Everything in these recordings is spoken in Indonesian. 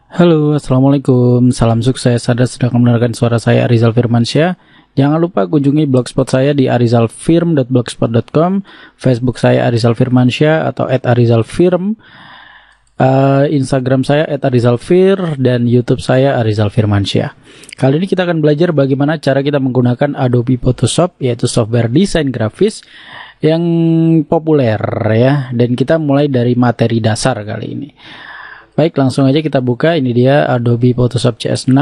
Halo, Assalamualaikum. Salam sukses. Anda sedang mendengarkan suara saya, Arizal Firmansyah. Jangan lupa kunjungi blogspot saya di arizalfirm.blogspot.com, Facebook saya Arizal Firmansyah atau @arizalfirm, Instagram saya @arizalfir, dan YouTube saya Arizal Firmansyah. Kali ini kita akan belajar bagaimana cara kita menggunakan Adobe Photoshop, yaitu software desain grafis yang populer ya. Dan kita mulai dari materi dasar kali ini. Baik, langsung aja kita buka. Ini dia Adobe Photoshop CS6.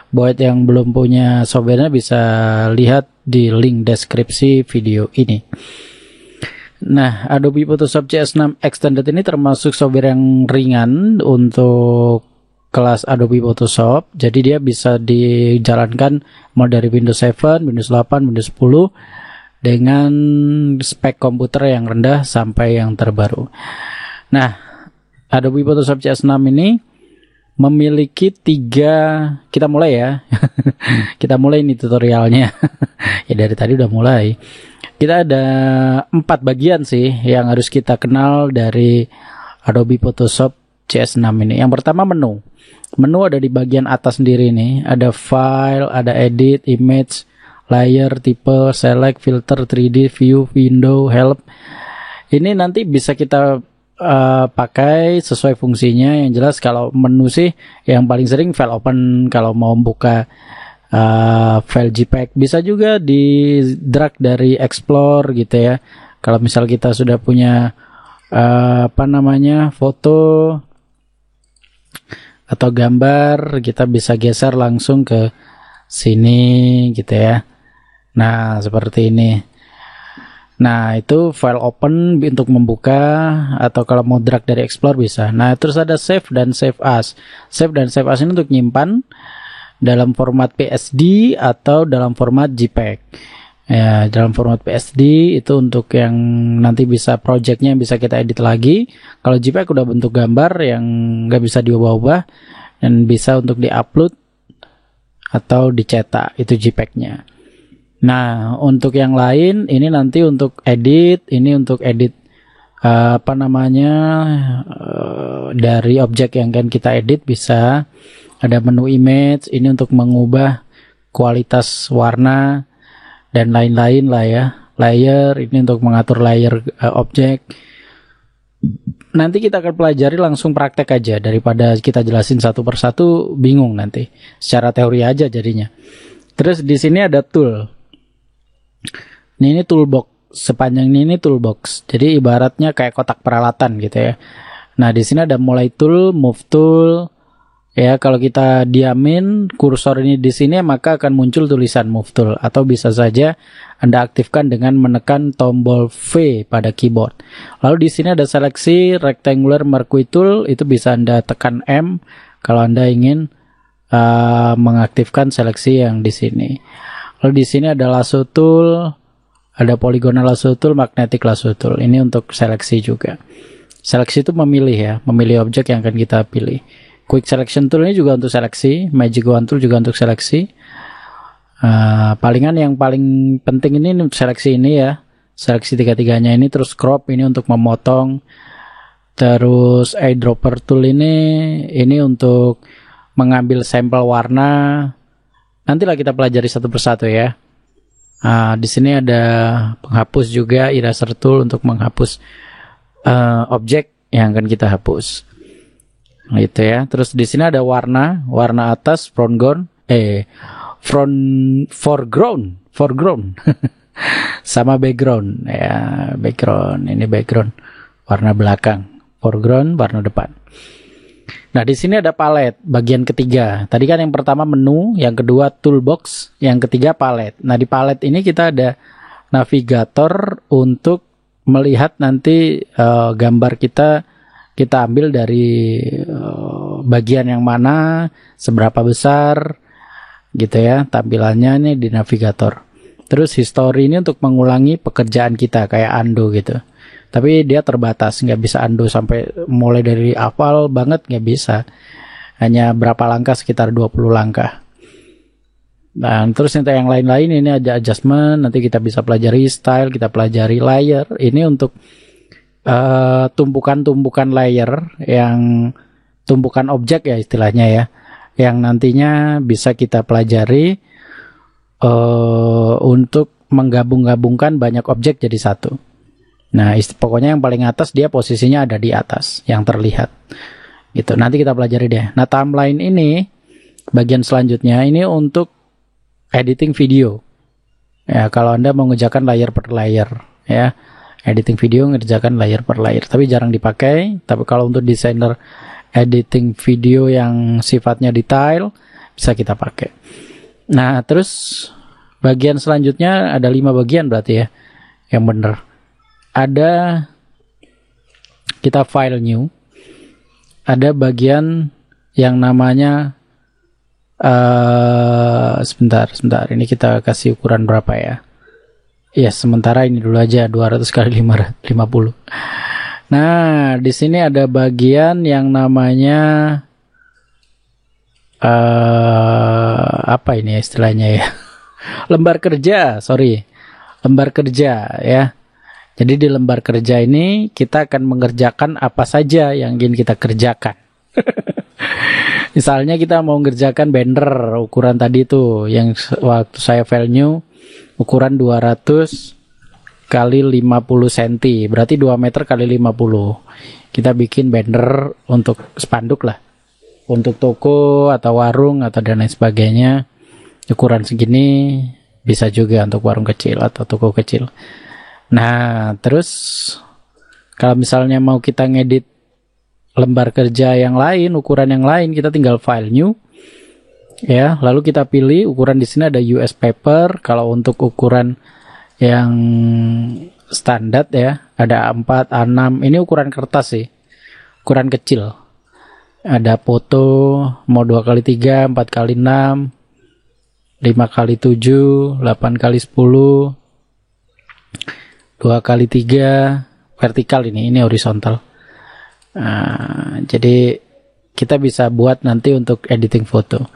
Buat yang belum punya softwarenya bisa lihat di link deskripsi video ini. Nah, Adobe Photoshop CS6 Extended ini termasuk software yang ringan untuk kelas Adobe Photoshop. Jadi dia bisa dijalankan mulai dari Windows 7, Windows 8, Windows 10 dengan spek komputer yang rendah sampai yang terbaru. Nah, Adobe Photoshop CS6 ini memiliki kita mulai ya. Kita mulai ini tutorialnya. Ya dari tadi udah mulai. Kita ada 4 bagian sih yang harus kita kenal dari Adobe Photoshop CS6 ini. Yang pertama menu. Menu ada di bagian atas sendiri nih. Ada file, ada edit, image, layer, type, select, filter, 3D, view, window, help. Ini nanti bisa kita pakai sesuai fungsinya. Yang jelas kalau menu sih yang paling sering file open kalau mau buka file JPEG. Bisa juga di drag dari explore gitu ya. Kalau misal kita sudah punya foto atau gambar, kita bisa geser langsung ke sini gitu ya. Nah, seperti ini. Nah, itu file open untuk membuka, atau kalau mau drag dari explore bisa. Nah, terus ada save dan save as. Save dan save as ini untuk nyimpan dalam format PSD atau dalam format JPEG. Ya, dalam format PSD itu untuk yang nanti bisa projectnya bisa kita edit lagi. Kalau JPEG udah bentuk gambar yang nggak bisa diubah-ubah dan bisa untuk diupload atau dicetak, itu JPEG-nya. Nah, untuk yang lain ini nanti untuk edit, ini untuk edit dari objek yang kan kita edit bisa. Ada menu image, ini untuk mengubah kualitas warna dan lain-lain lah ya. Layer, ini untuk mengatur layer objek. Nanti kita akan pelajari langsung praktek aja daripada kita jelasin satu persatu bingung nanti. Secara teori aja jadinya. Terus di sini ada tool. Ini toolbox, sepanjang ini toolbox. Jadi ibaratnya kayak kotak peralatan gitu ya. Nah, di sini ada mulai tool, move tool. Ya, kalau kita diamin kursor ini di sini maka akan muncul tulisan move tool, atau bisa saja Anda aktifkan dengan menekan tombol V pada keyboard. Lalu di sini ada seleksi rectangular mercury tool, itu bisa Anda tekan M kalau Anda ingin mengaktifkan seleksi yang di sini. Lalu di sini ada lasso tool, ada polygonal lasso tool, magnetic lasso tool. Ini untuk seleksi juga. Seleksi itu memilih objek yang akan kita pilih. Quick selection tool ini juga untuk seleksi, magic wand tool juga untuk seleksi. Palingan yang paling penting ini untuk seleksi ini ya. Seleksi tiga-tiganya ini, terus crop ini untuk memotong. Terus eyedropper tool ini untuk mengambil sampel warna. Nantilah kita pelajari satu persatu ya. Di sini ada penghapus juga, eraser tool untuk menghapus objek yang akan kita hapus. Gitu ya. Terus di sini ada warna atas, foreground, sama background ya, background. Ini background, warna belakang, foreground, warna depan. Nah, di sini ada palet, bagian ketiga. Tadi kan yang pertama menu, yang kedua toolbox, yang ketiga palet. Nah, di palet ini kita ada navigator untuk melihat nanti gambar kita ambil dari bagian yang mana, seberapa besar, gitu ya, tampilannya nih di navigator. Terus history ini untuk mengulangi pekerjaan kita, kayak undo gitu. Tapi dia terbatas, nggak bisa undo sampai mulai dari awal banget, nggak bisa. Hanya berapa langkah, sekitar 20 langkah. Nah, terus yang lain-lain ini ada adjustment, nanti kita bisa pelajari style, kita pelajari layer. Ini untuk tumpukan-tumpukan layer yang tumpukan objek ya istilahnya ya, yang nantinya bisa kita pelajari untuk menggabung-gabungkan banyak objek jadi satu. Nah, pokoknya yang paling atas dia posisinya ada di atas, yang terlihat. Gitu. Nanti kita pelajari deh. Nah, timeline ini bagian selanjutnya ini untuk editing video. Ya, kalau Anda mau ngerjakan layer per layer, ya. Editing video ngerjakan layer per layer, tapi jarang dipakai. Tapi kalau untuk desainer editing video yang sifatnya detail bisa kita pakai. Nah, terus bagian selanjutnya ada 5 bagian berarti ya. Yang benar. Ada kita file new. Ada bagian yang namanya sebentar. Ini kita kasih ukuran berapa ya? Ya, sementara ini dulu aja 200 kali 50. Nah, di sini ada bagian yang namanya apa ini istilahnya ya? Lembar kerja, lembar kerja ya. Jadi di lembar kerja ini kita akan mengerjakan apa saja yang ingin kita kerjakan. Misalnya kita mau mengerjakan banner ukuran tadi tuh yang waktu saya file new ukuran 200 kali 50 cm, berarti 2 meter kali 50. Kita bikin banner untuk spanduk lah, untuk toko atau warung atau dan lain sebagainya. Ukuran segini bisa juga untuk warung kecil atau toko kecil. Nah, terus kalau misalnya mau kita ngedit lembar kerja yang lain, ukuran yang lain, kita tinggal file new. Ya, lalu kita pilih ukuran. Di sini ada US paper. Kalau untuk ukuran yang standar ya, ada A4, A6. Ini ukuran kertas sih, ukuran kecil. Ada foto, mau 2x3, 4x6, 5x7, 8x10, 2x3, vertikal ini horizontal. Jadi kita bisa buat nanti untuk editing foto.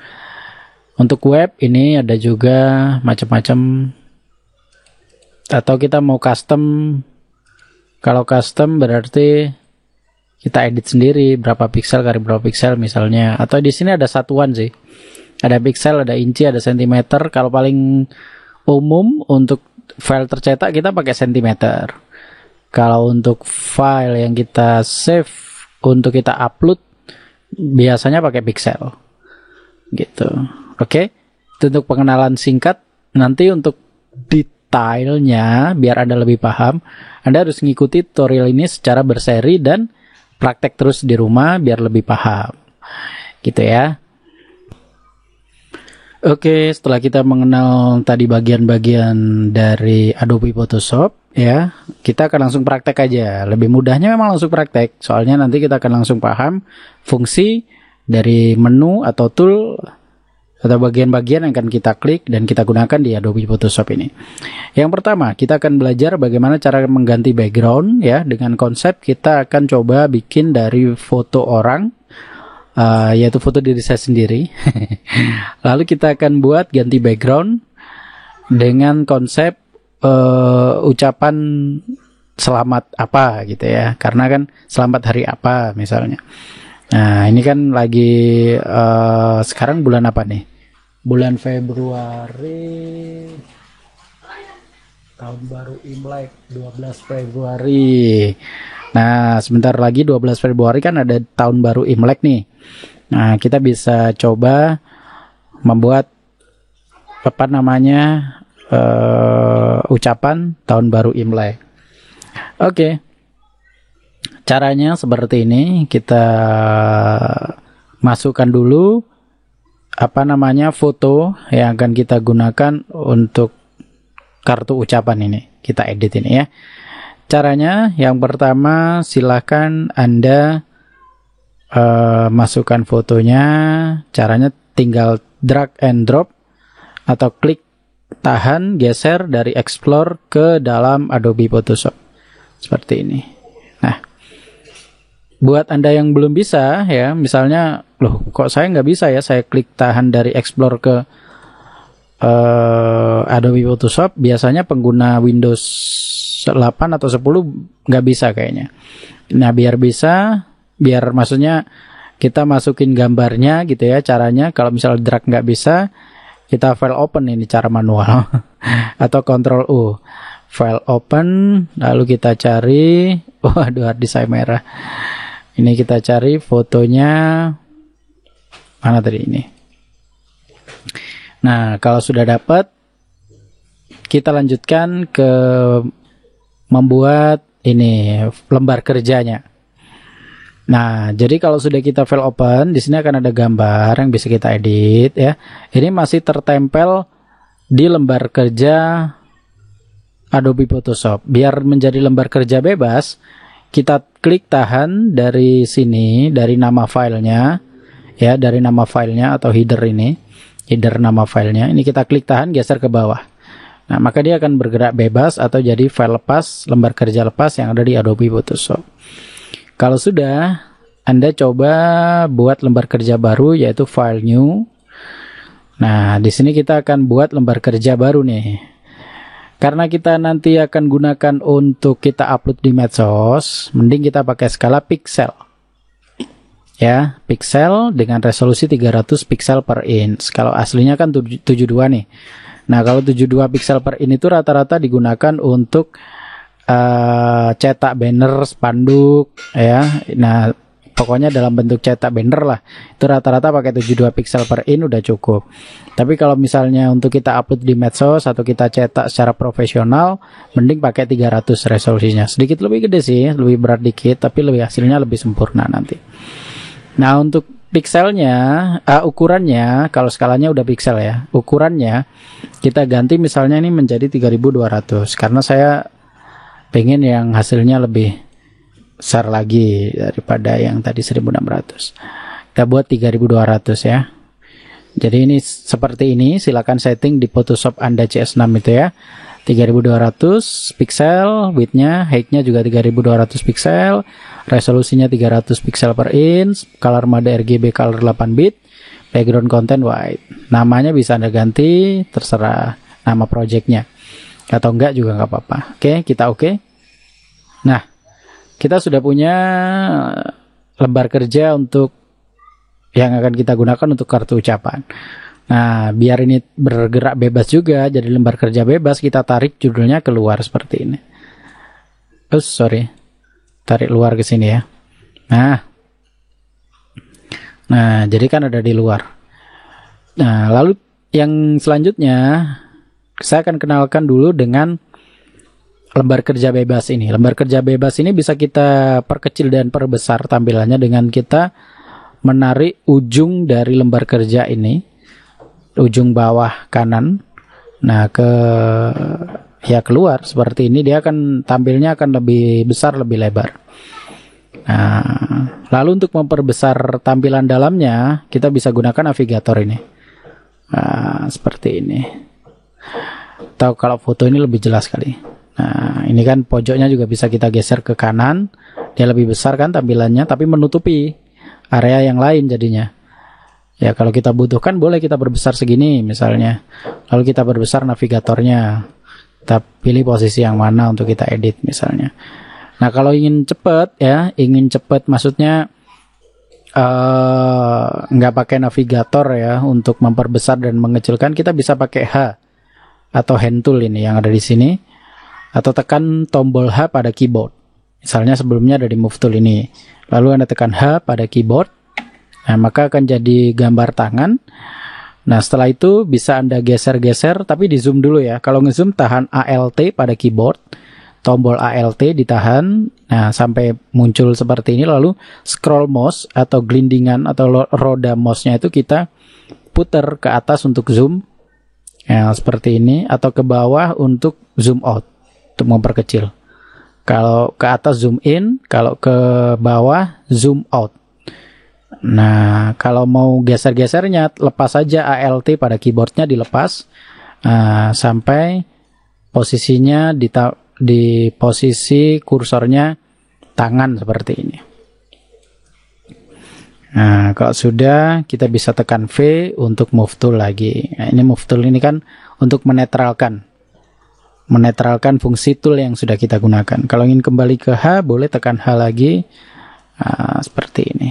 Untuk web ini ada juga macam-macam. Atau kita mau custom. Kalau custom berarti kita edit sendiri berapa piksel kali berapa piksel misalnya. Atau di sini ada satuan sih. Ada piksel, ada inci, ada sentimeter. Kalau paling umum untuk file tercetak kita pakai sentimeter. Kalau untuk file yang kita save untuk kita upload biasanya pakai piksel. Gitu. Oke. Itu untuk pengenalan singkat. Nanti untuk detailnya biar Anda lebih paham, Anda harus mengikuti tutorial ini secara berseri dan praktek terus di rumah biar lebih paham. Gitu ya. Oke, setelah kita mengenal tadi bagian-bagian dari Adobe Photoshop ya, kita akan langsung praktek aja. Lebih mudahnya memang langsung praktek, soalnya nanti kita akan langsung paham fungsi dari menu atau tool atau bagian-bagian yang akan kita klik dan kita gunakan di Adobe Photoshop ini. Yang pertama, kita akan belajar bagaimana cara mengganti background ya. Dengan konsep kita akan coba bikin dari foto orang, yaitu foto diri saya sendiri. Lalu kita akan buat ganti background dengan konsep ucapan selamat apa gitu ya, karena kan selamat hari apa misalnya. Nah, ini kan lagi sekarang bulan apa nih? Bulan Februari, tahun baru Imlek 12 Februari. Nah, sebentar lagi 12 Februari kan ada tahun baru Imlek nih. Nah, kita bisa coba membuat apa namanya ucapan tahun baru Imlek. Oke. Caranya seperti ini, kita masukkan dulu apa namanya foto yang akan kita gunakan untuk kartu ucapan ini. Kita edit ini ya. Caranya yang pertama silahkan Anda masukkan fotonya. Caranya tinggal drag and drop atau klik, tahan, geser dari Explore ke dalam Adobe Photoshop seperti ini. Nah, buat Anda yang belum bisa ya, misalnya loh kok saya nggak bisa ya, saya klik tahan dari Explore ke Adobe Photoshop, biasanya pengguna Windows 8 atau 10 nggak bisa kayaknya. Nah, biar bisa, biar maksudnya kita masukin gambarnya gitu ya caranya. Kalau misalnya drag nggak bisa, kita file open, ini cara manual atau Ctrl U, file open, lalu kita cari, waduh hard disk saya merah, ini kita cari fotonya mana tadi ini. Nah kalau sudah dapat, kita lanjutkan ke membuat ini lembar kerjanya. Nah, jadi kalau sudah kita file open, di sini akan ada gambar yang bisa kita edit ya. Ini masih tertempel di lembar kerja Adobe Photoshop. Biar menjadi lembar kerja bebas, kita klik tahan dari sini, dari nama filenya ya, dari nama filenya atau header ini, header nama filenya. Ini kita klik tahan, geser ke bawah. Nah, maka dia akan bergerak bebas atau jadi file lepas, lembar kerja lepas yang ada di Adobe Photoshop. Kalau sudah, Anda coba buat lembar kerja baru, yaitu file new. Nah, di sini kita akan buat lembar kerja baru nih. Karena kita nanti akan gunakan untuk kita upload di medsos, mending kita pakai skala pixel. Ya, pixel dengan resolusi 300 pixel per inch. Kalau aslinya kan 72 nih. Nah, kalau 72 pixel per inch itu rata-rata digunakan untuk cetak banner, spanduk ya. Nah, pokoknya dalam bentuk cetak banner lah. Itu rata-rata pakai 72 pixel per inch udah cukup. Tapi kalau misalnya untuk kita upload di medsos atau kita cetak secara profesional, mending pakai 300 resolusinya. Sedikit lebih gede sih, lebih berat dikit, tapi lebih hasilnya lebih sempurna nanti. Nah, untuk pixelnya, ukurannya, kalau skalanya udah pixel ya, ukurannya kita ganti misalnya ini menjadi 3200 karena saya pengen yang hasilnya lebih besar lagi daripada yang tadi 1600. Kita buat 3200 ya. Jadi ini seperti ini, silakan setting di Photoshop Anda CS6 itu ya. 3200 pixel, width-nya, height-nya juga 3200 pixel, resolusinya 300 pixel per inch, color mode RGB color 8 bit, background content white. Namanya bisa Anda ganti, terserah nama projectnya. Atau enggak juga nggak apa-apa. Oke, kita oke. Nah, kita sudah punya lembar kerja untuk yang akan kita gunakan untuk kartu ucapan. Nah, biar ini bergerak bebas juga, jadi lembar kerja bebas, kita tarik judulnya keluar seperti ini. Sorry, tarik luar ke sini ya. Nah, jadi kan ada di luar. Nah, lalu yang selanjutnya, saya akan kenalkan dulu dengan lembar kerja bebas ini. Lembar kerja bebas ini bisa kita perkecil dan perbesar tampilannya dengan kita menarik ujung dari lembar kerja ini, ujung bawah kanan. Nah, keluar seperti ini, dia akan tampilnya akan lebih besar, lebih lebar. Nah, lalu untuk memperbesar tampilan dalamnya, kita bisa gunakan navigator ini. Nah, seperti ini. Atau kalau foto ini lebih jelas kali. Nah, ini kan pojoknya juga bisa kita geser ke kanan. Dia lebih besar kan tampilannya, tapi menutupi area yang lain jadinya. Ya, kalau kita butuhkan boleh kita perbesar segini misalnya. Lalu kita perbesar navigatornya. Kita pilih posisi yang mana untuk kita edit misalnya. Nah, kalau ingin cepat ya, maksudnya nggak pakai navigator ya untuk memperbesar dan mengecilkan, kita bisa pakai H atau hand tool ini yang ada di sini, atau tekan tombol H pada keyboard. Misalnya sebelumnya ada di move tool ini, lalu Anda tekan H pada keyboard, nah maka akan jadi gambar tangan. Nah, setelah itu bisa Anda geser-geser, tapi di zoom dulu ya. Kalau ngezoom tahan ALT pada keyboard, tombol ALT ditahan, nah sampai muncul seperti ini, lalu scroll mouse atau gelindingan atau roda mouse-nya itu kita putar ke atas untuk zoom, ya seperti ini, atau ke bawah untuk zoom out, untuk memperkecil. Kalau ke atas zoom in, kalau ke bawah zoom out. Nah, kalau mau geser-gesernya, lepas saja ALT pada keyboardnya, dilepas sampai posisinya di posisi kursornya tangan seperti ini. Nah, kalau sudah, kita bisa tekan V untuk move tool lagi. Nah, ini move tool ini kan untuk menetralkan fungsi tool yang sudah kita gunakan. Kalau ingin kembali ke H, boleh tekan H lagi, seperti ini.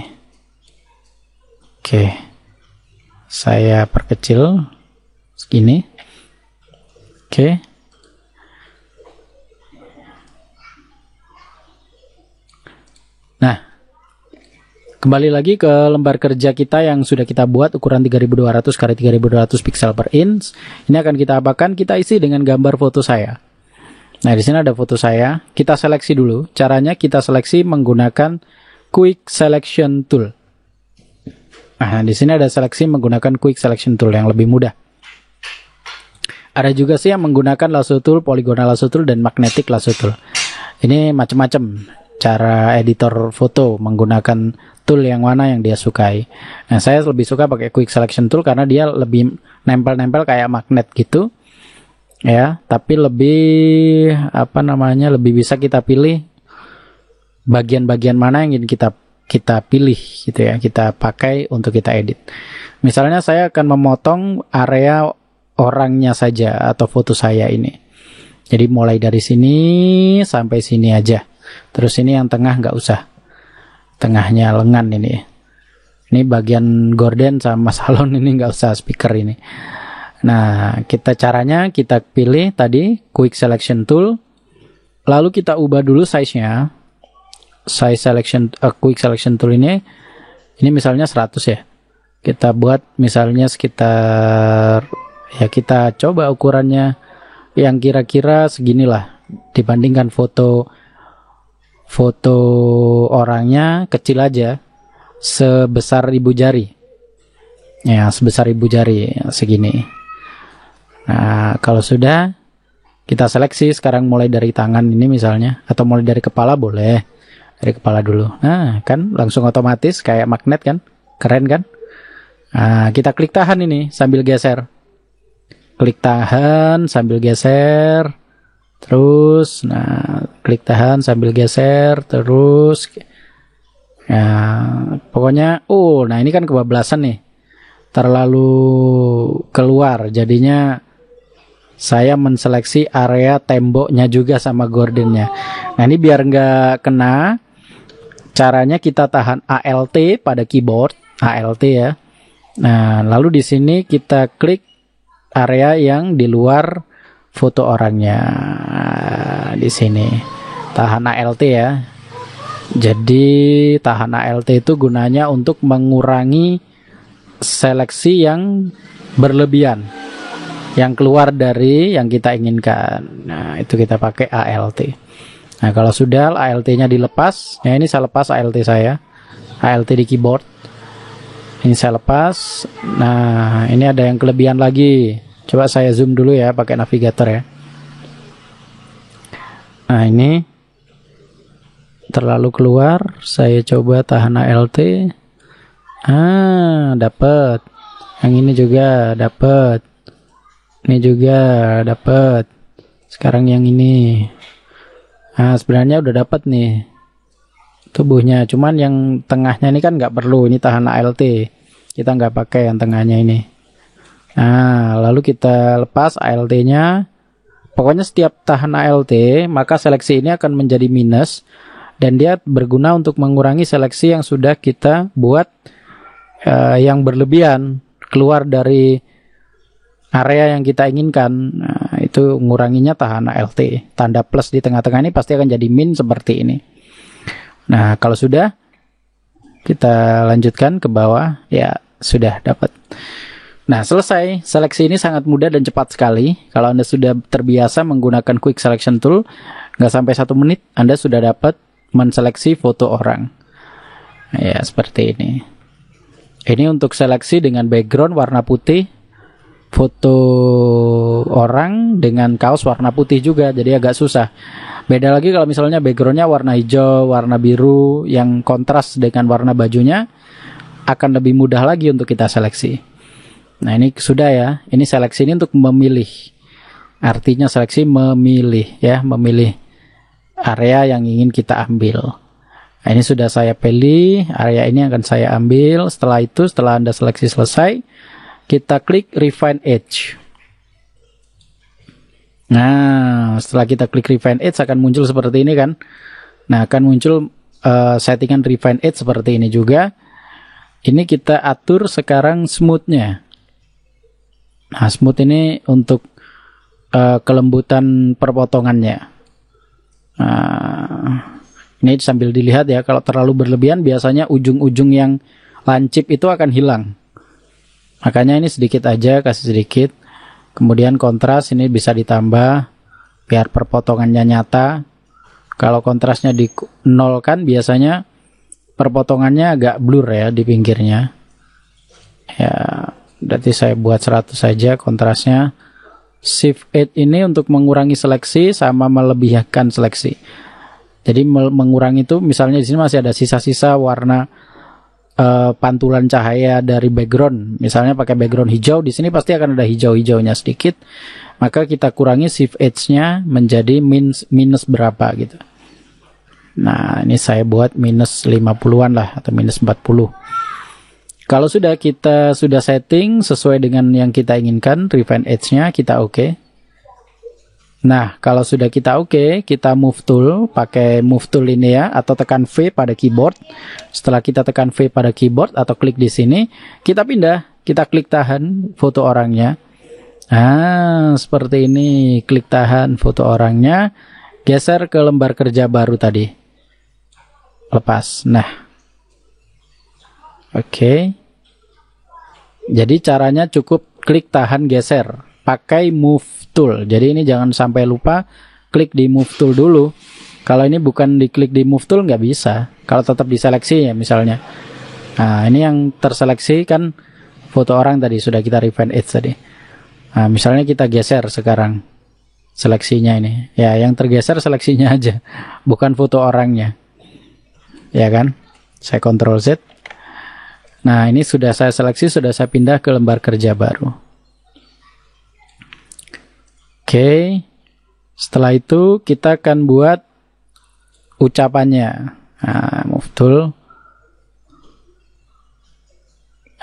Oke, saya perkecil segini. Oke. Nah, kembali lagi ke lembar kerja kita yang sudah kita buat ukuran 3200 x 3200 pixel per inch. Ini akan kita apakan? Kita isi dengan gambar foto saya. Nah, di sini ada foto saya. Kita seleksi dulu. Caranya kita seleksi menggunakan Quick Selection Tool. Nah, di sini ada seleksi menggunakan Quick Selection Tool yang lebih mudah. Ada juga sih yang menggunakan lasso tool, polygonal lasso tool, dan magnetic lasso tool. Ini macam-macam cara editor foto menggunakan tool yang mana yang dia sukai. Nah, saya lebih suka pakai Quick Selection Tool karena dia lebih nempel-nempel kayak magnet gitu. Ya, tapi lebih lebih bisa kita pilih bagian-bagian mana yang ingin kita pilih gitu ya, kita pakai untuk kita edit. Misalnya saya akan memotong area orangnya saja atau foto saya ini. Jadi mulai dari sini sampai sini aja. Terus ini yang tengah nggak usah. Tengahnya lengan ini. Ini bagian gorden sama salon ini nggak usah, speaker ini. Nah, caranya kita pilih tadi Quick Selection Tool. Lalu kita ubah dulu size-nya. Quick Selection Tool ini misalnya 100 ya. Kita buat misalnya sekitar, ya kita coba ukurannya yang kira-kira seginilah. Dibandingkan foto orangnya kecil aja, sebesar ibu jari. Ya, sebesar ibu jari segini. Nah, kalau sudah kita seleksi sekarang mulai dari tangan ini misalnya, atau mulai dari kepala boleh. Dari kepala dulu. Nah, kan langsung otomatis kayak magnet kan? Keren kan? Nah, kita klik tahan ini sambil geser. Klik tahan sambil geser. Terus, nah, klik tahan sambil geser. Terus, nah, pokoknya, nah ini kan kebablasan nih. Terlalu keluar, jadinya saya menseleksi area temboknya juga sama gordennya. Nah, ini biar nggak kena, caranya kita tahan ALT pada keyboard, ALT ya. Nah, lalu di sini kita klik area yang di luar foto orangnya. Di sini tahan ALT ya. Jadi tahan ALT itu gunanya untuk mengurangi seleksi yang berlebihan, yang keluar dari yang kita inginkan. Nah, itu kita pakai ALT. Nah, kalau sudah ALT-nya dilepas, ya ini saya lepas ALT saya. ALT di keyboard. Ini saya lepas. Nah, ini ada yang kelebihan lagi. Coba saya zoom dulu ya pakai navigator ya. Nah, ini terlalu keluar. Saya coba tahan ALT. Dapat. Yang ini juga dapat. Ini juga dapat. Sekarang yang ini. Nah, sebenarnya udah dapat nih tubuhnya. Cuman yang tengahnya ini kan nggak perlu. Ini tahan ALT. Kita nggak pakai yang tengahnya ini. Nah, lalu kita lepas ALT-nya. Pokoknya setiap tahan ALT, maka seleksi ini akan menjadi minus. Dan dia berguna untuk mengurangi seleksi yang sudah kita buat yang berlebihan. Keluar dari area yang kita inginkan. Nah, itu nguranginya tahan ALT. Tanda plus di tengah-tengah ini pasti akan jadi min seperti ini. Nah, kalau sudah, kita lanjutkan ke bawah. Ya, sudah dapat. Nah, selesai. Seleksi ini sangat mudah dan cepat sekali. Kalau Anda sudah terbiasa menggunakan Quick Selection Tool, nggak sampai 1 menit, Anda sudah dapat menseleksi foto orang. Ya, seperti ini. Ini untuk seleksi dengan background warna putih, foto orang dengan kaos warna putih juga, jadi agak susah. Beda lagi kalau misalnya backgroundnya warna hijau, warna biru yang kontras dengan warna bajunya, akan lebih mudah lagi untuk kita seleksi. Nah, ini sudah ya, ini seleksi ini untuk memilih. Artinya seleksi memilih ya, memilih area yang ingin kita ambil. Nah, ini sudah saya pilih, area ini akan saya ambil. Setelah itu, setelah Anda seleksi selesai, kita klik Refine Edge. Nah, setelah kita klik Refine Edge akan muncul seperti ini kan. Nah, akan muncul settingan Refine Edge seperti ini juga. Ini kita atur sekarang smooth-nya. Nah, smooth ini untuk kelembutan perpotongannya. Nah, ini sambil dilihat ya, kalau terlalu berlebihan biasanya ujung-ujung yang lancip itu akan hilang. Makanya ini sedikit aja, kasih sedikit. Kemudian kontras ini bisa ditambah biar perpotongannya nyata. Kalau kontrasnya di nol kan biasanya perpotongannya agak blur ya di pinggirnya. Ya, berarti saya buat 100 saja kontrasnya. Shift 8 ini untuk mengurangi seleksi sama melebihkan seleksi. Jadi mengurangi itu misalnya di sini masih ada sisa-sisa warna pantulan cahaya dari background. Misalnya pakai background hijau, di sini pasti akan ada hijau-hijaunya sedikit. Maka kita kurangi shift edge-nya menjadi minus berapa gitu. Nah, ini saya buat minus 50-an lah atau minus 40. Kalau kita sudah setting sesuai dengan yang kita inginkan, refine edge-nya kita oke. Nah, kalau sudah kita oke, kita move tool, pakai move tool ini ya, atau tekan V pada keyboard. Setelah kita tekan V pada keyboard atau klik di sini, kita pindah, kita klik tahan foto orangnya. Nah, seperti ini, klik tahan foto orangnya, geser ke lembar kerja baru tadi. Lepas. Nah, oke. Jadi caranya cukup klik tahan geser, pakai move tool. Jadi ini jangan sampai lupa klik di move tool dulu. Kalau ini bukan diklik di move tool nggak bisa. Kalau tetap diseleksi ya misalnya. Nah, ini yang terseleksi kan foto orang tadi sudah kita refine edge tadi. Nah, misalnya kita geser sekarang seleksinya ini. Ya, yang tergeser seleksinya aja, bukan foto orangnya. Ya kan? Saya Ctrl Z. Nah, ini sudah saya seleksi, sudah saya pindah ke lembar kerja baru. Oke. Setelah itu kita akan buat ucapannya. Nah, move tool.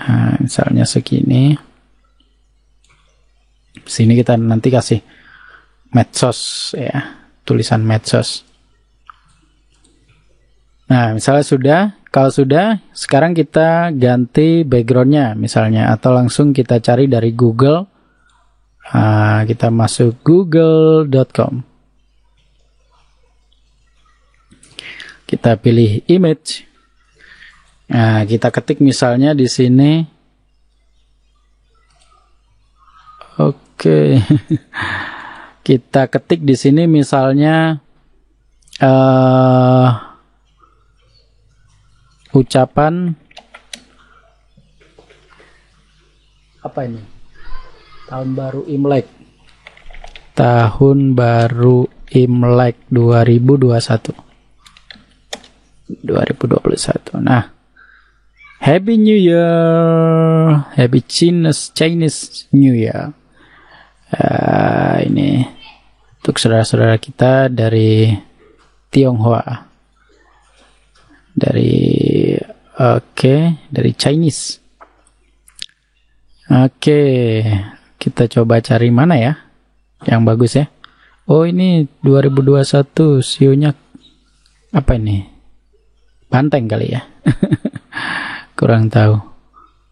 Nah, misalnya segini. Sini kita nanti kasih medsos ya, tulisan medsos. Nah, misalnya sudah, kalau sudah, sekarang kita ganti backgroundnya misalnya, atau langsung kita cari dari Google. Nah, kita masuk google.com. Kita pilih image. Nah, kita ketik misalnya di sini. Oke. Kita ketik di sini misalnya ucapan apa ini? Tahun baru Imlek. Tahun baru Imlek 2021. 2021. Nah, Happy New Year. Happy Chinese New Year. Ini untuk saudara-saudara kita dari Tionghoa. Dari Chinese. Oke, kita coba cari mana ya yang bagus ya. Oh, ini 2021 sionya apa ini? Banteng kali ya. Kurang tahu.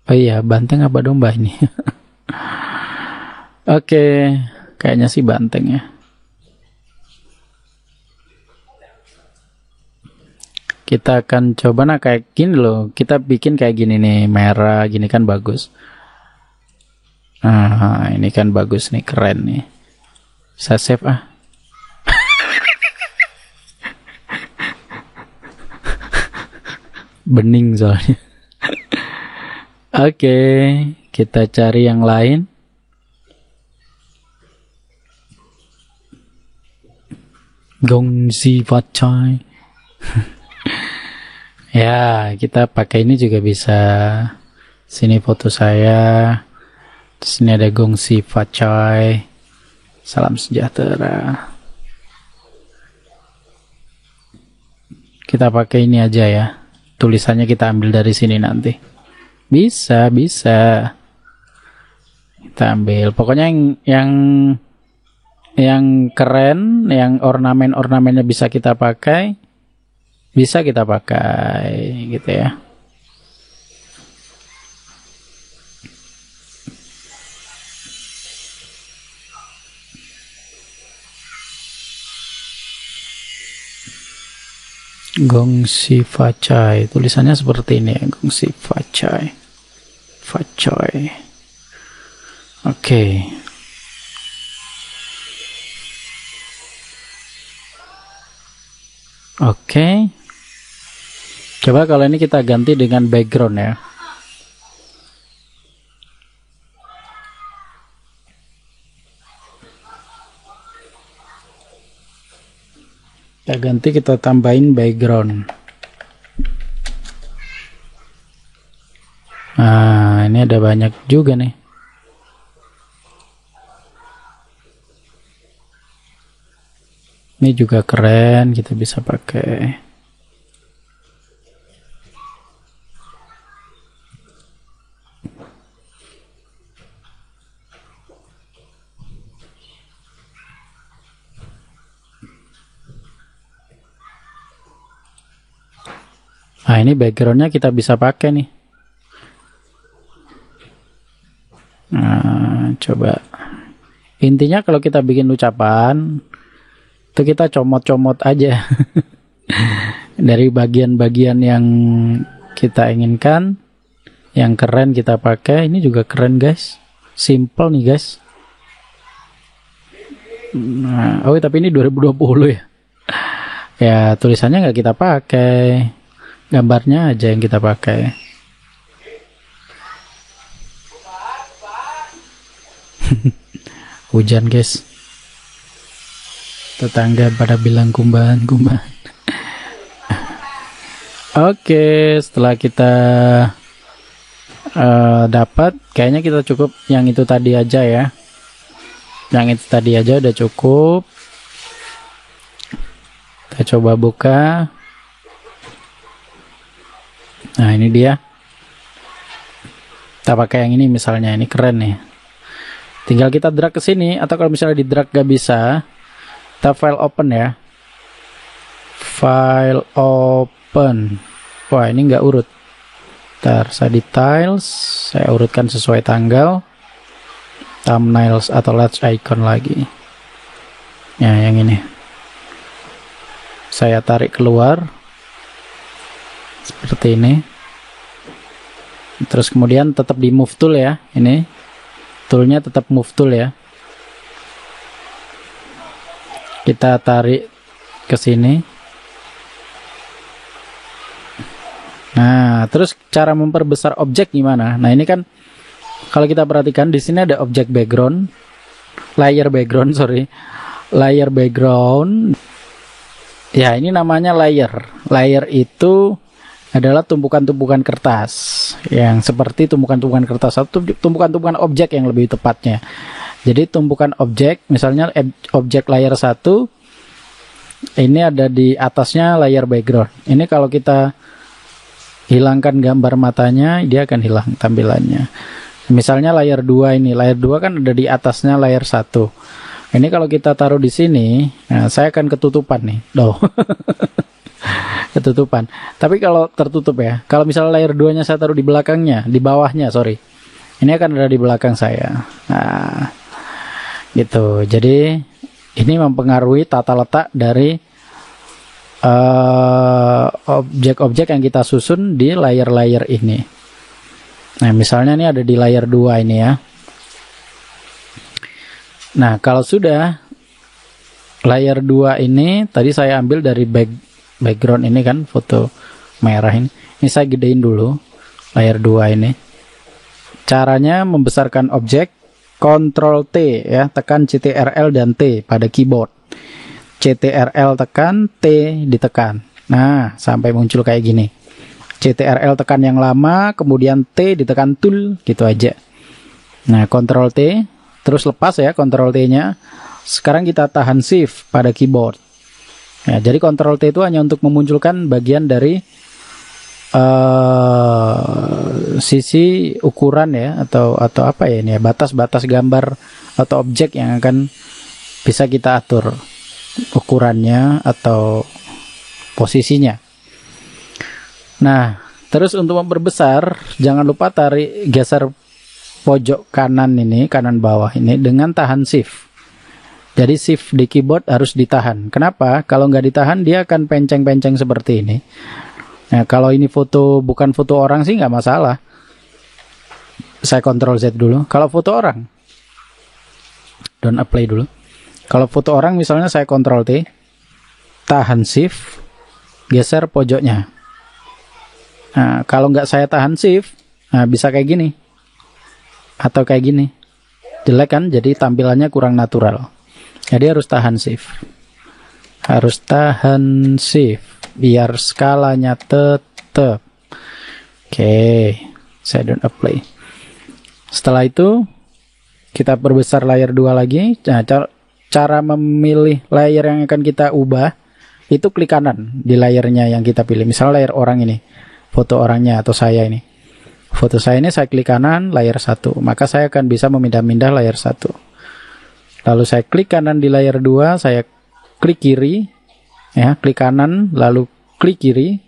Oh iya, banteng apa domba ini? Oke, kayaknya sih banteng ya. Kita akan coba kayak gini loh. Kita bikin kayak gini nih, merah gini kan bagus. Nah, ini kan bagus nih, keren nih. Saya save ah. Bening soalnya. Oke, kita cari yang lain. Gongsi Facai. Ya, kita pakai ini juga bisa. Sini foto saya. Sini ada Gongsi Facai. Salam sejahtera. Kita pakai ini aja ya. Tulisannya kita ambil dari sini nanti. Bisa. Kita ambil. Pokoknya yang keren, yang ornamen-ornamennya bisa kita pakai gitu ya. Gongsi Fachai, tulisannya seperti ini ya, Gongsi Fachai. Oke. Coba kalau ini kita ganti dengan background ya. Kita ganti, kita tambahin background. Nah, ini ada banyak juga nih. Ini juga keren, kita bisa pakai. Nah, ini backgroundnya kita bisa pakai nih. Nah, coba. Intinya kalau kita bikin ucapan, itu kita comot-comot aja dari bagian-bagian yang kita inginkan, yang keren kita pakai. Ini juga keren guys, simple nih guys. Nah, oh tapi ini 2020 ya. Ya tulisannya nggak kita pakai, gambarnya aja yang kita pakai. Hujan guys, tetangga pada bilang kumbahan. Oke, setelah kita dapat, kayaknya kita cukup yang itu tadi aja ya. Yang itu tadi aja udah cukup. Kita coba buka. Nah, ini dia. Kita pakai yang ini misalnya, ini keren nih. Tinggal kita drag ke sini, atau kalau misalnya di drag gak bisa, kita file open ya. File open. Wah, ini nggak urut. Ntar saya di tiles, saya urutkan sesuai tanggal. Thumbnails atau large icon lagi. Ya, yang ini. Saya tarik keluar. Seperti ini. Terus kemudian tetap di move tool ya. Ini. Toolnya tetap move tool ya. Kita tarik ke sini. Nah, terus cara memperbesar objek gimana? Nah, ini kan kalau kita perhatikan di sini ada objek background, layer background. Ya, ini namanya layer. Layer itu adalah tumpukan-tumpukan kertas yang seperti tumpukan-tumpukan kertas atau tumpukan-tumpukan objek yang lebih tepatnya. Jadi tumpukan objek, misalnya objek layer 1 ini ada di atasnya layer background. Ini kalau kita hilangkan gambar matanya, dia akan hilang tampilannya. Misalnya layer 2 ini, layer 2 kan ada di atasnya layer 1. Ini kalau kita taruh di sini, nah saya akan ketutupan nih. Ketutupan. Tapi kalau tertutup ya, kalau misalnya layer 2-nya saya taruh di belakangnya, di bawahnya, sorry. Ini akan ada di belakang saya. Nah, gitu. Jadi ini mempengaruhi tata letak dari objek-objek yang kita susun di layer-layer ini. Nah, misalnya ini ada di layer 2 ini ya. Nah, kalau sudah layer 2 ini tadi saya ambil dari background ini kan, foto merah ini. Ini saya gedein dulu layer 2 ini. Caranya membesarkan objek, Ctrl T ya, tekan CTRL dan T pada keyboard. CTRL tekan, T ditekan. Nah, sampai muncul kayak gini. CTRL tekan yang lama, kemudian T ditekan tool, gitu aja. Nah, Ctrl T, terus lepas ya Ctrl T-nya. Sekarang kita tahan Shift pada keyboard. Ya, jadi Ctrl T itu hanya untuk memunculkan bagian dari sisi ukuran ya, atau apa ya ini ya, batas-batas gambar atau objek yang akan bisa kita atur ukurannya atau posisinya. Nah, terus untuk memperbesar, jangan lupa geser pojok kanan ini, kanan bawah ini dengan tahan Shift. Jadi shift di keyboard harus ditahan. Kenapa? Kalau nggak ditahan dia akan penceng-penceng seperti ini. Nah, kalau ini foto bukan foto orang sih nggak masalah. Saya Ctrl Z dulu. Kalau foto orang, don't apply dulu. Kalau foto orang misalnya saya Ctrl T, tahan shift, geser pojoknya. Nah, kalau nggak saya tahan shift, nah bisa kayak gini. Atau kayak gini. Jelek kan? Jadi tampilannya kurang natural. Jadi harus tahan shift. Harus tahan shift biar skalanya tetap. Oke, saya don't apply. Setelah itu kita perbesar layer 2 lagi. Nah, cara memilih layer yang akan kita ubah itu klik kanan di layernya yang kita pilih. Misalnya layer orang ini, foto orangnya atau saya ini. Foto saya ini saya klik kanan layer 1, maka saya akan bisa memindah-mindah layer 1. Lalu saya klik kanan di layer 2, saya klik kiri, ya, klik kanan, lalu klik kiri,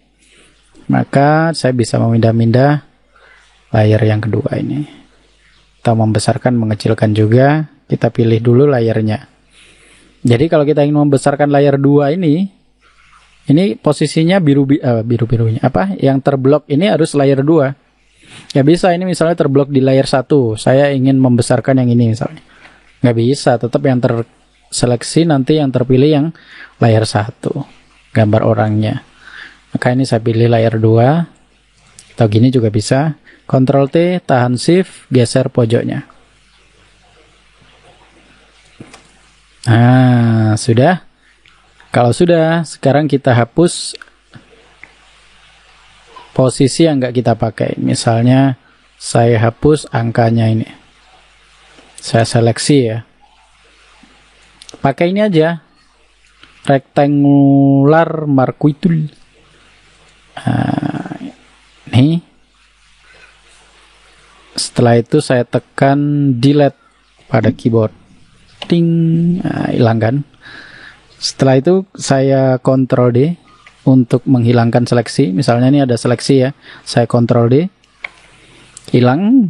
maka saya bisa memindah-mindah layer yang kedua ini. Kita membesarkan, mengecilkan juga, kita pilih dulu layernya. Jadi kalau kita ingin membesarkan layer 2 ini posisinya biru-birunya, yang terblok ini harus layer 2. Ya bisa, ini misalnya terblok di layer 1, saya ingin membesarkan yang ini misalnya. Nggak bisa, tetap yang terseleksi nanti yang terpilih yang layar 1, gambar orangnya. Maka ini saya pilih layar 2, atau gini juga bisa. Ctrl T, tahan shift, geser pojoknya. Nah, sudah. Kalau sudah, sekarang kita hapus posisi yang nggak kita pakai. Misalnya saya hapus angkanya ini. Saya seleksi ya. Pakai ini aja. Rectangular marquee tool. Nih. Setelah itu saya tekan delete pada keyboard. Ting. Nah, hilang kan. Setelah itu saya Ctrl D untuk menghilangkan seleksi. Misalnya ini ada seleksi ya. Saya Ctrl D. Hilang.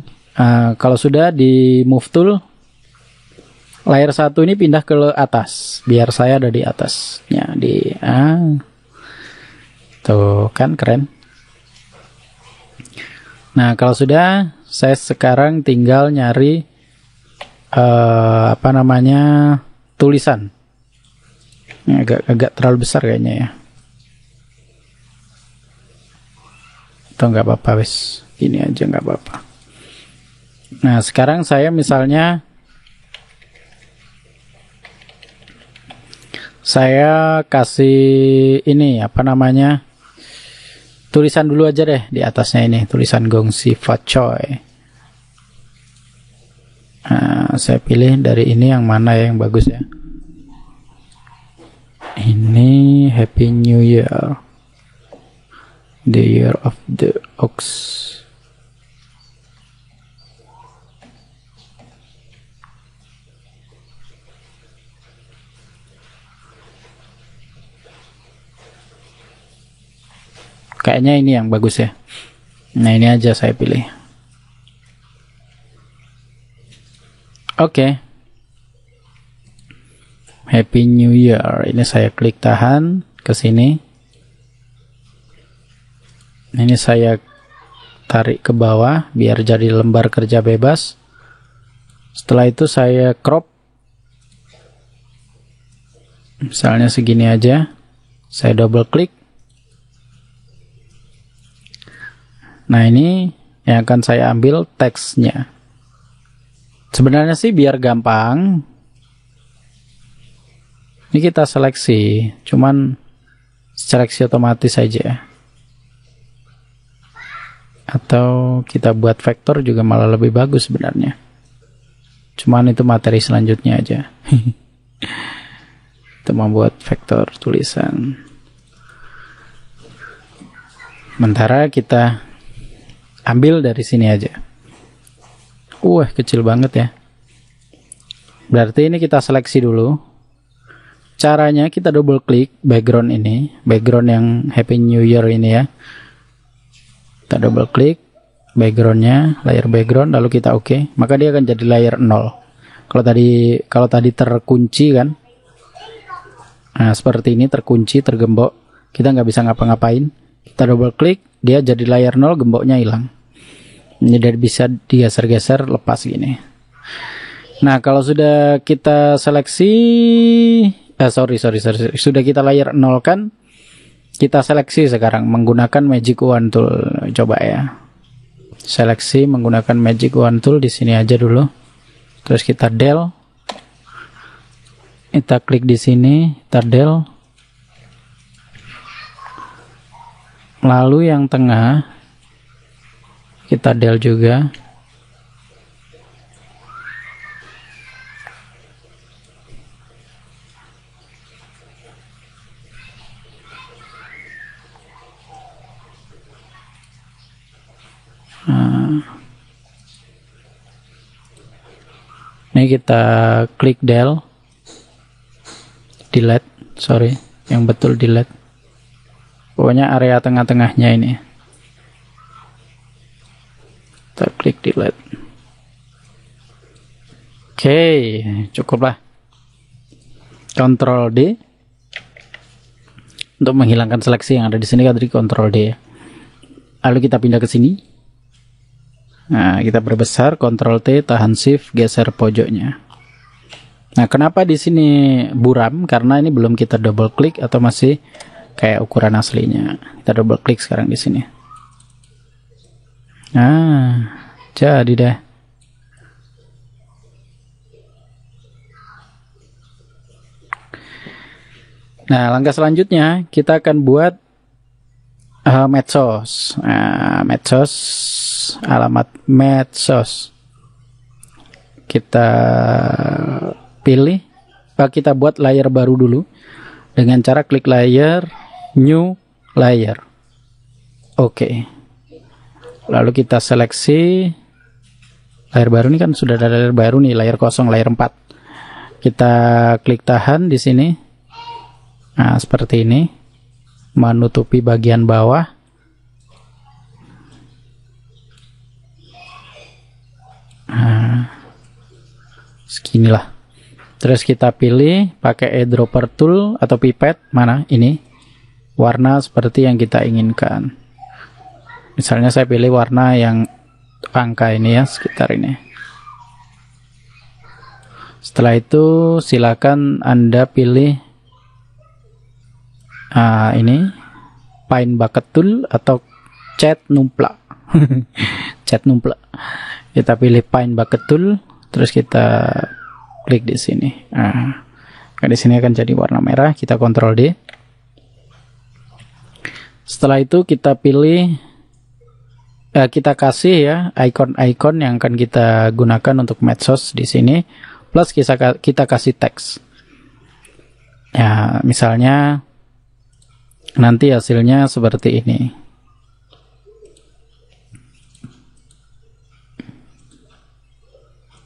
Kalau sudah di move tool, layer 1 ini pindah ke atas biar saya ada di atasnya. Tuh kan keren. Nah, kalau sudah, saya sekarang tinggal nyari tulisan. Ini agak terlalu besar kayaknya ya. Atau nggak apa-apa wes, ini aja nggak apa-apa. Nah, sekarang saya misalnya saya kasih ini tulisan dulu aja deh di atasnya ini, tulisan Gongsi Fachoy. Nah, saya pilih dari ini yang mana yang bagus ya. Ini Happy New Year, the Year of the Ox. Kayaknya ini yang bagus ya. Nah, ini aja saya pilih. Oke. Happy New Year. Ini saya klik tahan ke sini. Ini saya tarik ke bawah biar jadi lembar kerja bebas. Setelah itu saya crop. Misalnya segini aja. Saya double klik. Nah, ini yang akan saya ambil teksnya. Sebenarnya sih biar gampang, ini kita seleksi, cuman seleksi otomatis saja. Atau kita buat vektor juga malah lebih bagus sebenarnya. Cuman itu materi selanjutnya aja. Kita membuat vektor tulisan. Sementara kita ambil dari sini aja. Kecil banget ya. Berarti ini kita seleksi dulu. Caranya kita double klik background ini, background yang Happy New Year ini ya. Kita double klik backgroundnya, layer background, lalu kita oke. Maka dia akan jadi layer 0. Kalau tadi terkunci kan. Nah, seperti ini terkunci, tergembok. Kita nggak bisa ngapa-ngapain. Kita double klik, dia jadi layar 0, gemboknya hilang. Ini dari bisa digeser-geser, lepas gini. Nah, kalau sudah kita seleksi, sudah kita layar 0 kan, kita seleksi sekarang menggunakan Magic Wand Tool. Coba ya. Seleksi menggunakan Magic Wand Tool di sini aja dulu. Terus kita del. Kita klik di sini, kita del. Lalu yang tengah kita del juga. Ini kita klik del, delete, yang betul delete. Pokoknya area tengah-tengahnya ini. Kita klik delete. Oke, cukuplah. Ctrl D untuk menghilangkan seleksi yang ada di sini, tadi Ctrl D. Lalu kita pindah ke sini. Nah, kita perbesar, Ctrl T, tahan Shift, geser pojoknya. Nah, kenapa di sini buram? Karena ini belum kita double klik atau masih kayak ukuran aslinya. Kita double klik sekarang di sini. Nah, jadi deh. Nah, langkah selanjutnya kita akan buat medsos. Nah, medsos, alamat medsos. Kita pilih, kita buat layer baru dulu dengan cara klik layer, new layer. Oke. Lalu kita seleksi layar baru. Ini kan sudah ada layar baru nih, layar kosong, layar 4. Kita klik tahan di sini. Nah, seperti ini. Menutupi bagian bawah. Nah, seginilah. Terus kita pilih pakai eyedropper tool atau pipet, mana ini, warna seperti yang kita inginkan. Misalnya saya pilih warna yang angka ini ya, sekitar ini. Setelah itu silakan Anda pilih ini Paint Bucket Tool atau Cat Numplak. Cat Numplak. Kita pilih Paint Bucket Tool, terus kita klik di sini. Nah, di sini akan jadi warna merah. Kita Ctrl D. Setelah itu kita pilih, kita kasih ya icon-icon yang akan kita gunakan untuk medsos di sini. Plus kita kasih teks. Ya, misalnya nanti hasilnya seperti ini.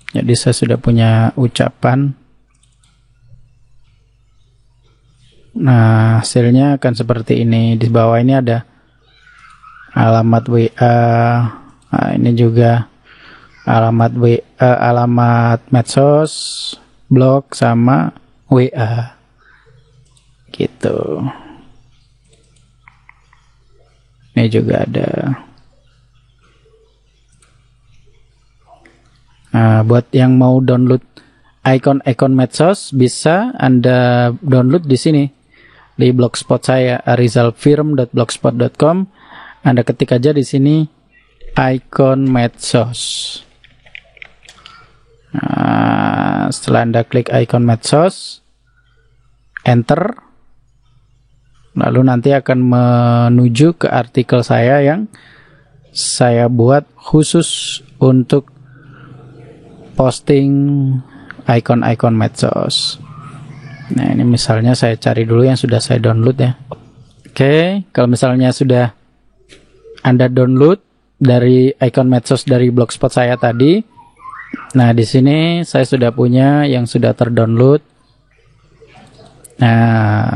Jadi saya sudah punya ucapan. Nah, hasilnya akan seperti ini. Di bawah ini ada alamat WA. Nah, ini juga alamat WA, alamat medsos, blog sama WA. Gitu. Ini juga ada. Nah, buat yang mau download icon-icon medsos, bisa Anda download di sini di blogspot saya, arizalfirm.blogspot.com. Anda ketik aja di sini icon medsos. Nah, setelah Anda klik icon medsos, enter, lalu nanti akan menuju ke artikel saya yang saya buat khusus untuk posting icon-icon medsos. Nah, ini misalnya saya cari dulu yang sudah saya download ya. Oke, kalau misalnya sudah Anda download dari icon medsos dari blogspot saya tadi. Nah, di sini saya sudah punya yang sudah terdownload. Nah,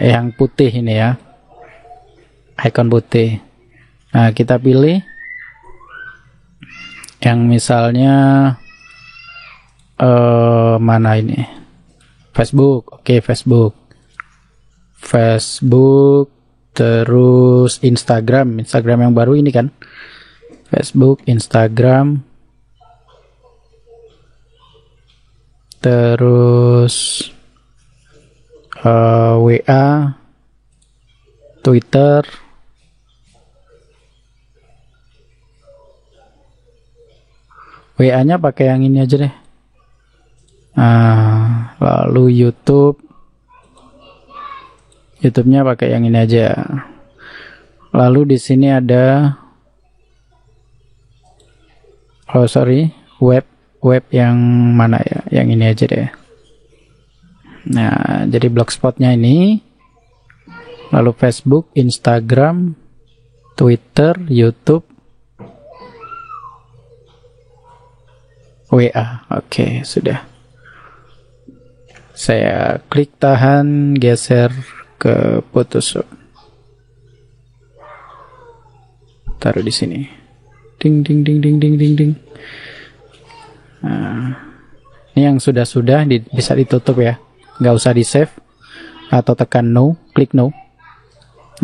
yang putih ini ya. Icon putih. Nah, kita pilih yang misalnya mana ini? Facebook. Oke, Facebook. Terus Instagram yang baru ini kan. Facebook, Instagram, terus WA, Twitter, WA-nya pakai yang ini aja deh. Lalu YouTube-nya pakai yang ini aja. Lalu di sini ada web yang mana ya? Yang ini aja deh. Nah, jadi blogspotnya ini. Lalu Facebook, Instagram, Twitter, YouTube, WA. Oke, sudah. Saya klik tahan, geser ke Photoshop. Taruh di sini. Ding ding ding ding ding ding ding. Nah, ini yang sudah bisa ditutup ya. Nggak usah di save atau tekan no, klik no.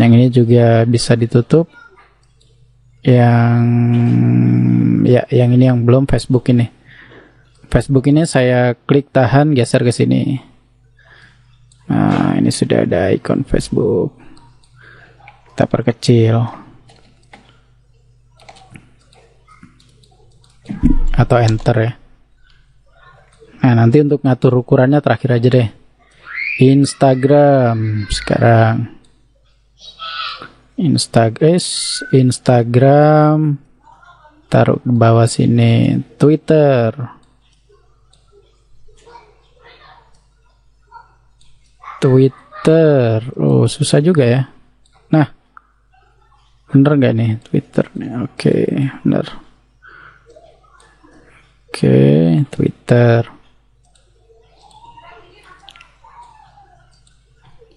Yang ini juga bisa ditutup. Yang ini yang belum Facebook ini. Facebook ini saya klik tahan, geser ke sini. Nah, ini sudah ada ikon Facebook. Kita perkecil. Atau enter ya. Nah, nanti untuk ngatur ukurannya terakhir aja deh. Instagram sekarang. Instagram taruh ke bawah sini. Twitter. Oh, susah juga ya. Nah, bener nggak nih Twitter nih? Oke, bener. Oke, Twitter.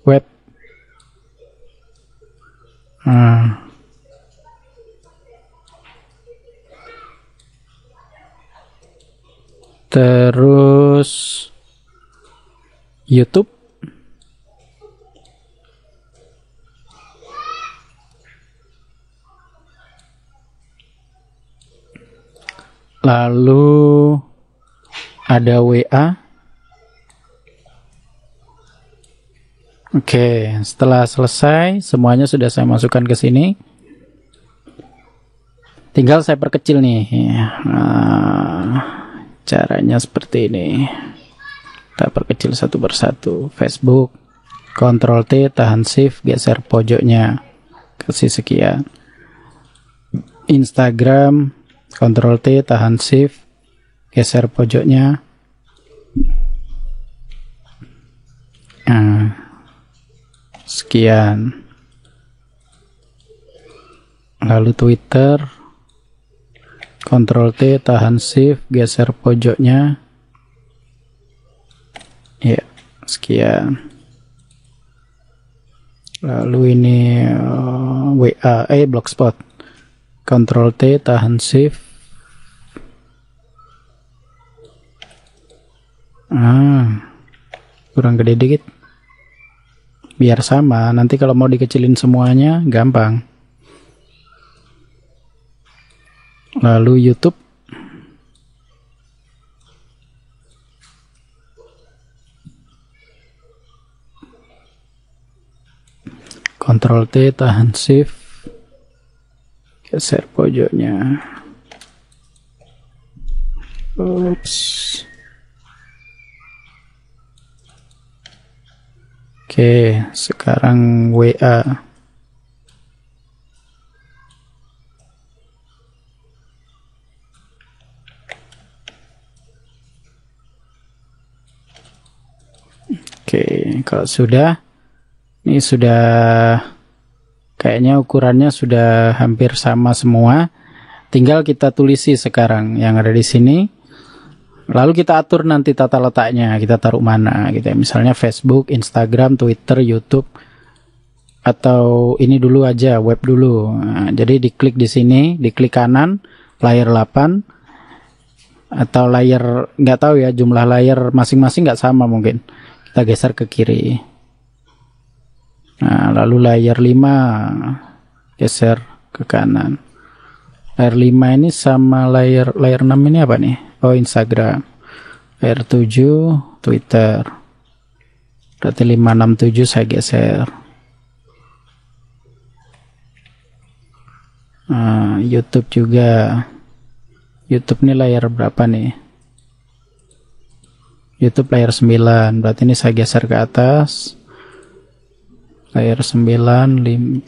Web. Terus YouTube. Lalu ada WA. Oke, setelah selesai semuanya sudah saya masukkan ke sini. Tinggal saya perkecil nih. Caranya seperti ini. Kita perkecil satu persatu. Facebook, Ctrl T, tahan Shift, geser pojoknya, kasih sekian. Instagram, Ctrl T, tahan Shift, geser pojoknya. Sekian. Lalu Twitter, Ctrl T, tahan Shift, geser pojoknya. Ya, sekian. Lalu ini WA, Blogspot. Ctrl T, tahan Shift. Kurang gede dikit. Biar sama, nanti kalau mau dikecilin semuanya gampang. Lalu YouTube. Ctrl T, tahan Shift, geser pojoknya. Oops. Oke, sekarang WA. Oke, kalau sudah, ini sudah kayaknya ukurannya sudah hampir sama semua. Tinggal kita tulisi sekarang yang ada di sini. Lalu kita atur nanti tata letaknya, kita taruh mana gitu ya. Misalnya Facebook, Instagram, Twitter, YouTube, atau ini dulu aja, web dulu. Nah, jadi diklik di sini, diklik kanan, layar 8. atau layer, nggak tahu ya, jumlah layer masing-masing nggak sama mungkin. Kita geser ke kiri. Nah, lalu layer 5 geser ke kanan. Layer 5 ini sama layer 6 ini apa nih? Oh, Instagram. Layer 7 Twitter. Berarti 567 saya geser. Nah, YouTube juga. YouTube ini layar berapa nih? YouTube layar 9, berarti ini saya geser ke atas. Layar 9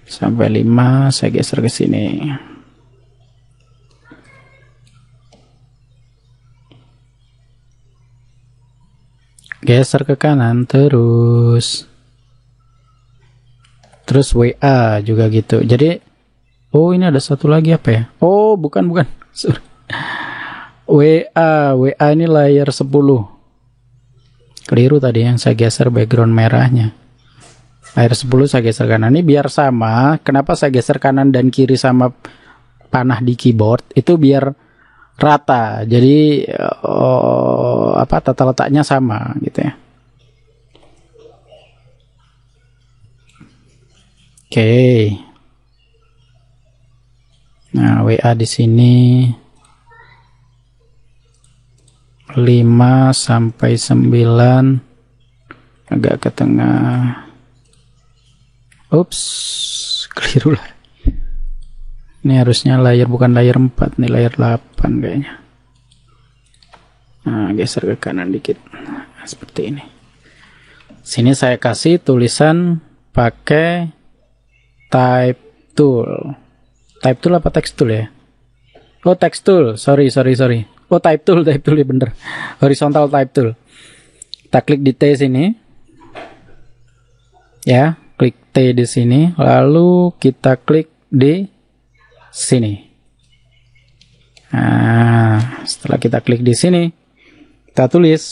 sampai 5 saya geser ke sini. Geser ke kanan terus WA juga gitu. Jadi oh, ini ada satu lagi apa ya? Oh, bukan. Sorry. WA ini layar 10. Keliru tadi yang saya geser background merahnya. Layar 10 saya geser kanan. Ini biar sama. Kenapa saya geser kanan dan kiri sama panah di keyboard? Itu biar rata. Jadi tata letaknya sama gitu ya. Oke. Nah, WA di sini 5 sampai 9 agak ke tengah. Ups, keliru lah. Ini harusnya bukan layar 4 nih, layar 8 kayaknya. Nah, geser ke kanan dikit. Nah, seperti ini. Sini saya kasih tulisan pakai type tool. Type tool apa text tool ya? Oh, text tool. Sorry. Oh, type tool ya bener. Horizontal type tool. Kita klik di T sini. Ya, klik T di sini. Lalu kita klik di sini. Nah, setelah kita klik di sini, kita tulis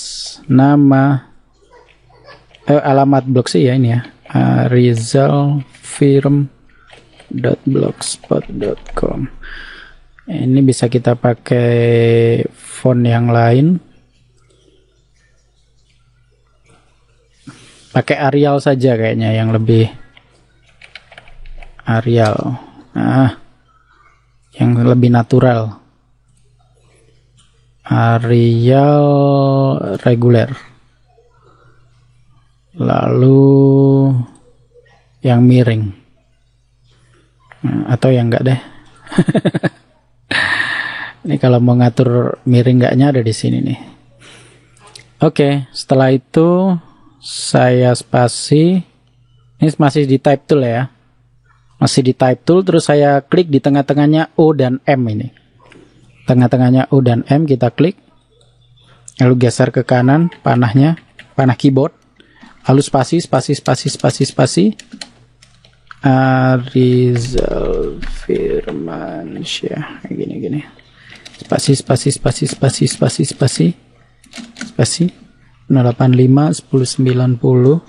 nama alamat blog sih ya ini ya. rizalfirm.blogspot.com. Ini bisa kita pakai font yang lain. Pakai Arial saja kayaknya yang lebih Arial. Nah, yang lebih natural. Arial reguler. Lalu yang miring. Nah, atau yang enggak deh. Ini kalau mau ngatur miring enggaknya ada di sini nih. Oke, setelah itu saya spasi. Ini masih di type tool ya. Masih di type tool, terus saya klik di tengah-tengahnya O dan M ini. Tengah-tengahnya O dan M kita klik. Lalu geser ke kanan panahnya, panah keyboard. Lalu spasi. Arizal Firmansyah. Gini. Spasi 085 1090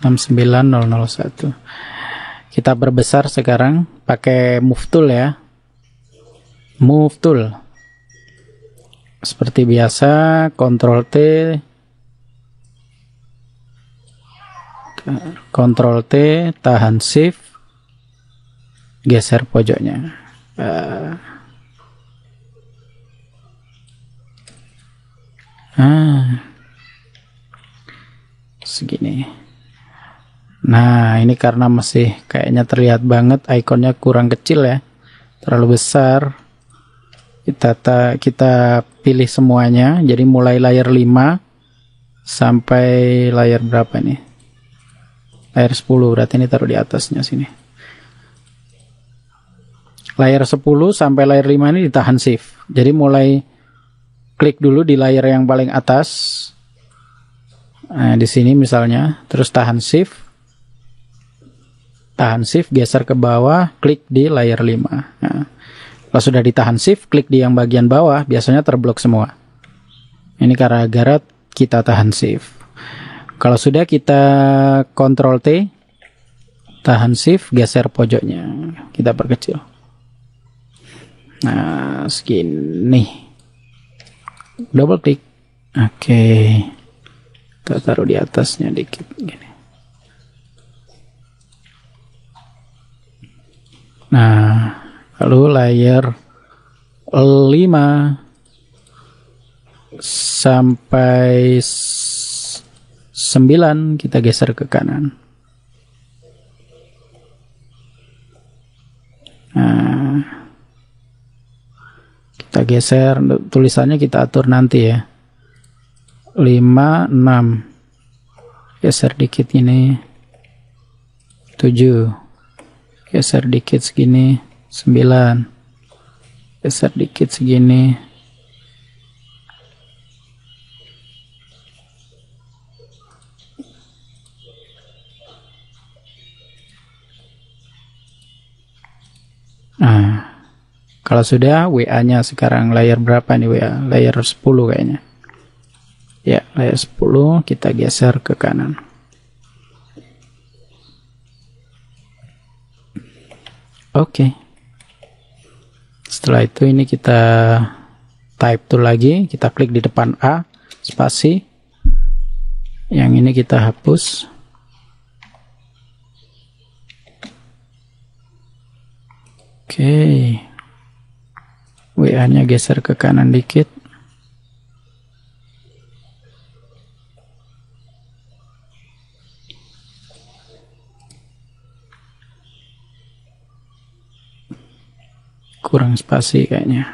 69001. Kita perbesar sekarang pakai move tool ya. Move tool. Seperti biasa, Ctrl T, tahan shift, geser pojoknya. Segini. Nah, ini karena masih kayaknya terlihat banget ikonnya kurang kecil ya, terlalu besar. Kita pilih semuanya. Jadi mulai layar 5 sampai layar berapa nih? Layar 10, berarti ini taruh di atasnya sini. Layar 10 sampai layar 5 ini ditahan shift. Jadi mulai klik dulu di layar yang paling atas. Nah, di sini misalnya, terus tahan shift, geser ke bawah, klik di layar 5. Nah, kalau sudah ditahan shift, klik di yang bagian bawah, biasanya terblok semua. Ini gara-gara kita tahan shift. Kalau sudah kita Ctrl T, tahan shift, geser pojoknya, kita perkecil. Nah, segini. Double klik. Oke. Kita taruh di atasnya dikit gini. Nah, lalu layer 5 sampai 9 kita geser ke kanan. Nah, kita geser, tulisannya kita atur nanti ya. 5, 6. Geser dikit ini. 7. Geser dikit segini. 9. Geser dikit segini. Nah, kalau sudah, WA-nya sekarang layer berapa nih WA? Layer 10 kayaknya. Ya, layer 10 kita geser ke kanan. Oke. Setelah itu ini kita type tool lagi, kita klik di depan A, spasi. Yang ini kita hapus. Oke. WA-nya geser ke kanan dikit. Kurang spasi kayaknya.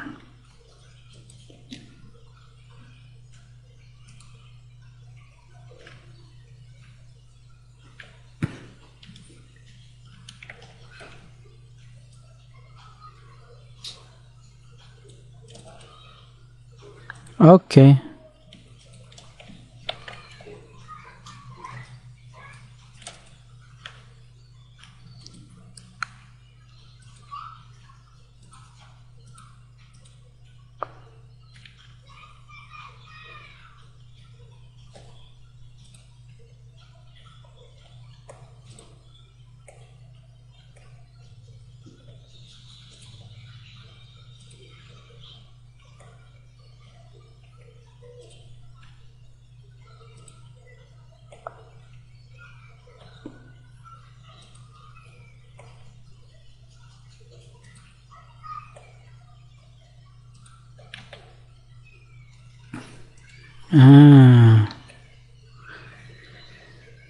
Oke.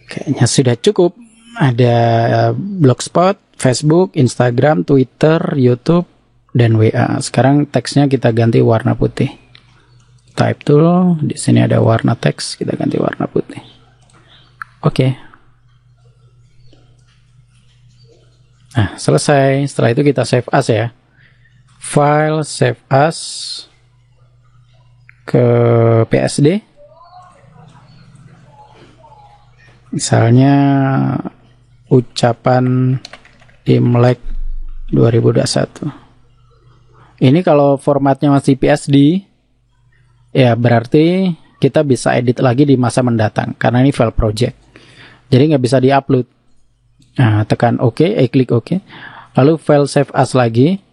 Kayaknya sudah cukup. Ada Blogspot, Facebook, Instagram, Twitter, YouTube, dan WA. Sekarang teksnya kita ganti warna putih. Type tool, di sini ada warna teks, kita ganti warna putih. Oke. Nah, selesai. Setelah itu kita save as ya. File save as ke PSD. Misalnya ucapan Imlek 2021. Ini kalau formatnya masih PSD, ya berarti kita bisa edit lagi di masa mendatang karena ini file project. Jadi nggak bisa diupload. Nah, tekan OK, klik OK. Lalu file save as lagi.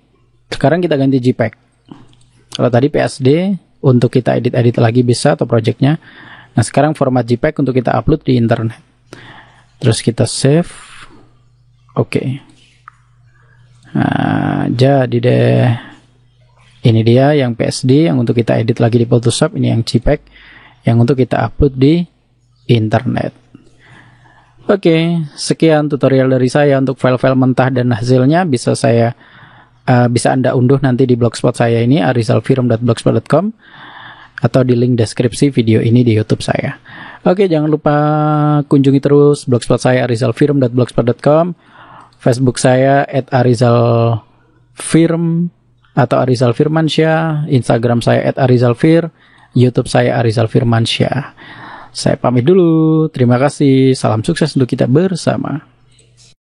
Sekarang kita ganti JPEG. Kalau tadi PSD untuk kita edit-edit lagi bisa atau projectnya. Nah, sekarang format JPEG untuk kita upload di internet. Terus kita save. Oke. Nah, jadi deh. Ini dia yang PSD yang untuk kita edit lagi di Photoshop. Ini yang JPEG yang untuk kita upload di internet. Oke, sekian tutorial dari saya untuk file-file mentah dan hasilnya bisa Anda unduh nanti di blogspot saya ini arizalfirm.blogspot.com atau di link deskripsi video ini di YouTube saya. Oke, jangan lupa kunjungi terus blogspot saya arizalfirm.blogspot.com, Facebook saya @arizalfirm atau Arizal Firmansyah, Instagram saya @arizalfir, YouTube saya Arizal Firmansyah. Saya pamit dulu. Terima kasih. Salam sukses untuk kita bersama.